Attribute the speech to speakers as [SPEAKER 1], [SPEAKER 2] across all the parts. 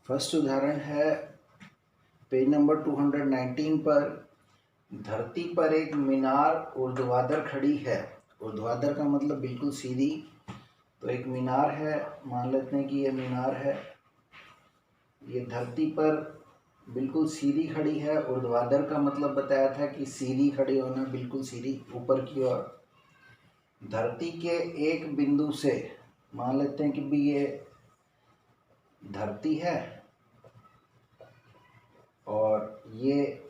[SPEAKER 1] First उदाहरण है page number 219 पर। धरती पर एक मीनार ऊर्ध्वाधर खड़ी है। ऊर्ध्वाधर का मतलब बिल्कुल सीधी। तो एक मीनार है, मान लेते हैं कि ये मीनार है। ये धरती पर बिल्कुल सीधी खड़ी है। ऊर्ध्वाधर का मतलब बताया था कि सीधी खड़ी होना, बिल्कुल सीधी ऊपर की ओर। धरती के एक बिंदु से, मान लेते हैं कि भी ये धरती है और ये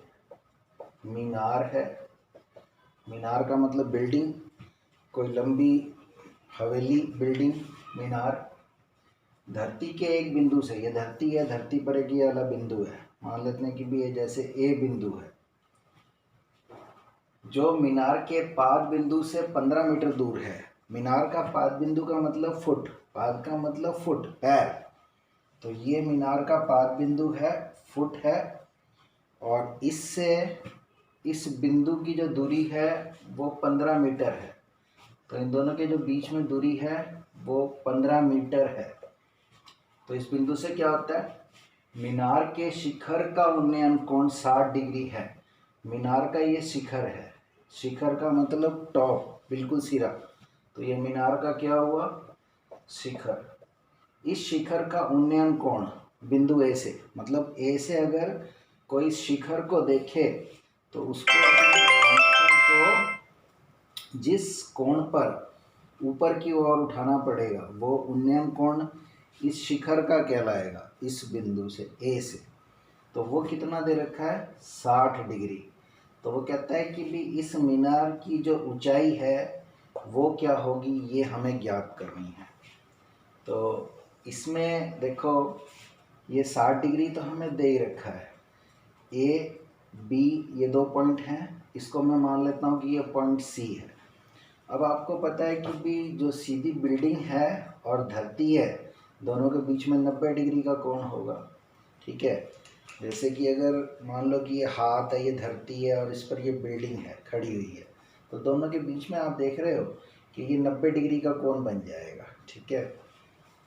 [SPEAKER 1] मीनार है। मीनार का मतलब बिल्डिंग, कोई लंबी हवेली, बिल्डिंग, मीनार। धरती के एक बिंदु से, ये धरती है, धरती पर एक ये वाला बिंदु है, मान लेते हैं कि भी ये जैसे ए बिंदु है, जो मीनार के पाद बिंदु से 15 मीटर दूर है। मीनार का पाद बिंदु का मतलब फुट, पाद का मतलब फुट, पैर। तो ये मीनार का पाद बिंदु है, फुट है, और इससे इस बिंदु की जो दूरी है वो 15 मीटर है। तो इन दोनों के जो बीच में दूरी है वो 15 मीटर है। तो इस बिंदु से क्या होता है, मीनार के शिखर का उन्नयन कोण 60 डिग्री है। मीनार का ये शिखर है, शिखर का मतलब टॉप, बिल्कुल सिरा। तो ये मीनार का क्या हुआ, शिखर। इस शिखर का उन्नयन कोण बिंदु ए से, मतलब ए से अगर कोई शिखर को देखे तो उसको अपनी आंखों को जिस कोण पर ऊपर की ओर उठाना पड़ेगा वो उन्नयन कोण इस शिखर का कहलाएगा, इस बिंदु से, ए से। तो वो कितना दे रखा है, 60 डिग्री। तो वो कहता है कि भी इस मीनार की जो ऊंचाई है वो क्या होगी, ये हमें ज्ञात करनी है। तो इसमें देखो, ये 60 डिग्री तो हमें दे ही रखा है। ए बी ये दो पॉइंट हैं, इसको मैं मान लेता हूँ कि ये पॉइंट सी है। अब आपको पता है कि भी जो सीधी बिल्डिंग है और धरती है, दोनों के बीच में 90 डिग्री का कोण होगा। ठीक है, जैसे कि अगर मान लो कि ये हाथ है, ये धरती है और इस पर ये बिल्डिंग है खड़ी हुई है, तो दोनों के बीच में आप देख रहे हो कि ये 90 डिग्री का कोण बन जाएगा। ठीक है,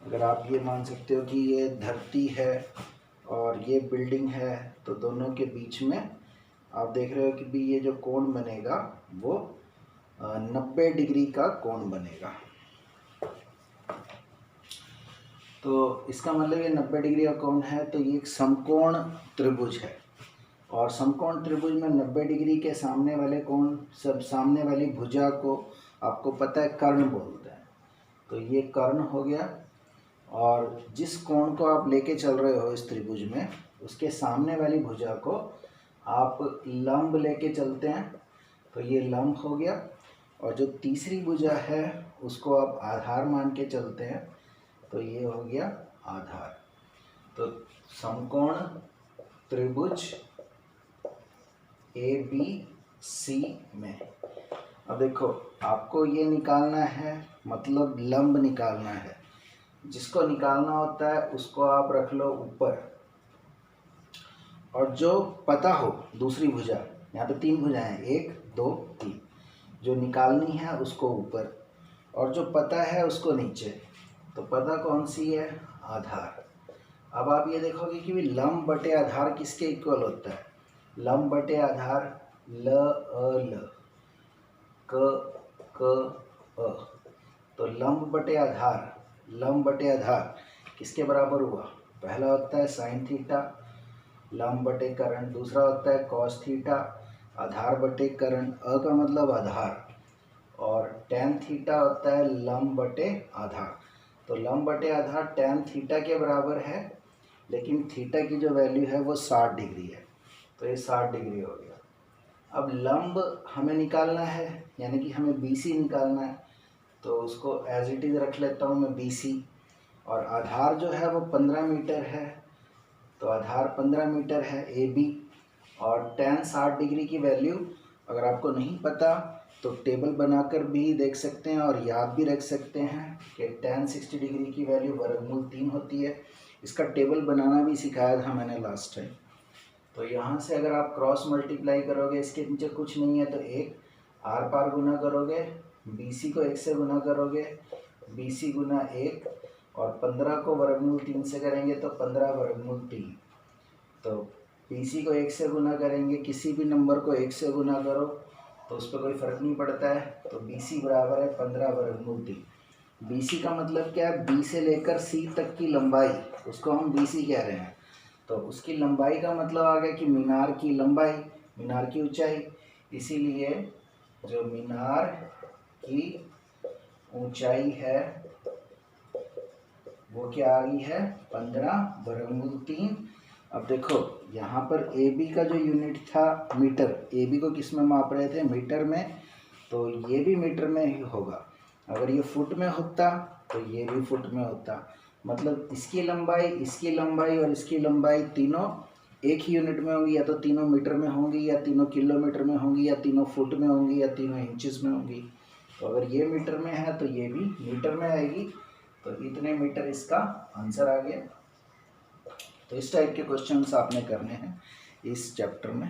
[SPEAKER 1] अगर आप ये मान सकते हो कि ये धरती है और ये बिल्डिंग है, तो दोनों के बीच में आप देख रहे हो कि भी ये जो कोण बनेगा वो 90 डिग्री का कोण बनेगा। तो इसका मतलब ये 90 डिग्री का कोण है, तो ये एक समकोण त्रिभुज है। और समकोण त्रिभुज में 90 डिग्री के सामने वाले कोण, सब सामने वाली भुजा को आपको पता है कर्ण बोलते हैं। तो ये कर्ण हो गया, और जिस कोण को आप लेके चल रहे हो इस त्रिभुज में, उसके सामने वाली भुजा को आप लंब लेके चलते हैं, तो ये लंब हो गया। और जो तीसरी भुजा है उसको आप आधार मान के चलते हैं, तो ये हो गया आधार। तो समकोण त्रिभुज ए बी सी में, अब देखो आपको ये निकालना है, मतलब लंब निकालना है। जिसको निकालना होता है उसको आप रख लो ऊपर, और जो पता हो दूसरी भुजा, यहाँ पे 3 भुजाएं हैं, 1 2 3, जो निकालनी है उसको ऊपर और जो पता है उसको नीचे। तो पता कौन सी है, आधार। अब आप ये देखोगे कि भी लंब बटे आधार किसके इक्वल होता है, लंब बटे आधार ल अ ल, क क अ। तो लंब बटे आधार, लंब बटे आधार किसके बराबर हुआ, पहला होता है साइन थीटा लंब बटे करण, दूसरा होता है कॉस थीटा आधार बटे करण, अ का मतलब आधार, और टेन थीटा होता है लंब बटे आधार। तो लंब बटे आधार टेन थीटा के बराबर है, लेकिन थीटा की जो वैल्यू है वो 60 डिग्री है, तो ये 60 डिग्री हो गया। अब लंब हमें निकालना है, यानी कि हमें BC निकालना है, तो उसको एज इट इज़ रख लेता हूँ मैं BC। और आधार जो है वो 15 मीटर है, तो आधार 15 मीटर है AB। और tan 60 डिग्री की वैल्यू अगर आपको नहीं पता तो टेबल बनाकर भी देख सकते हैं और याद भी रख सकते हैं कि tan 60 डिग्री की वैल्यू वर्गमूल 3 होती है। इसका टेबल बनाना भी सिखाया था मैंने लास्ट टाइम। तो यहाँ से अगर आप क्रॉस मल्टीप्लाई करोगे, इसके नीचे कुछ नहीं है तो 1 आर पार गुना करोगे, BC को 1 से गुना करोगे, BC गुना 1, और 15 को वर्गमूल 3 से करेंगे तो 15 वर्गमूल 3। तो BC को 1 से गुना करेंगे, किसी भी नंबर को 1 से गुना करो तो उस पर कोई फ़र्क नहीं पड़ता है। तो BC बराबर है 15 वर्गमूल 3। BC का मतलब क्या है, B से लेकर C तक की लंबाई, उसको हम BC कह रहे हैं। तो उसकी लंबाई का मतलब आ गया कि मीनार की लंबाई, मीनार की ऊंचाई। इसीलिए जो मीनार की ऊंचाई है वो क्या आ गई है, 15 वर्गमूल 3। अब देखो यहाँ पर AB का जो यूनिट था मीटर, AB को किस में माप रहे थे, मीटर में, तो ये भी मीटर में ही होगा। अगर ये फुट में होता तो ये भी फुट में होता। मतलब इसकी लंबाई और इसकी लंबाई तीनों एक ही यूनिट में होंगी, या तो तीनों मीटर में होंगी, या तीनों किलोमीटर में होंगी, या तीनों फुट में होंगी, या तीनों इंचेस में होंगी। तो अगर ये मीटर में है तो ये भी मीटर में आएगी। तो इतने मीटर इसका आंसर आ गया। तो इस टाइप के क्वेश्चंस आपने करने हैं इस चैप्टर में।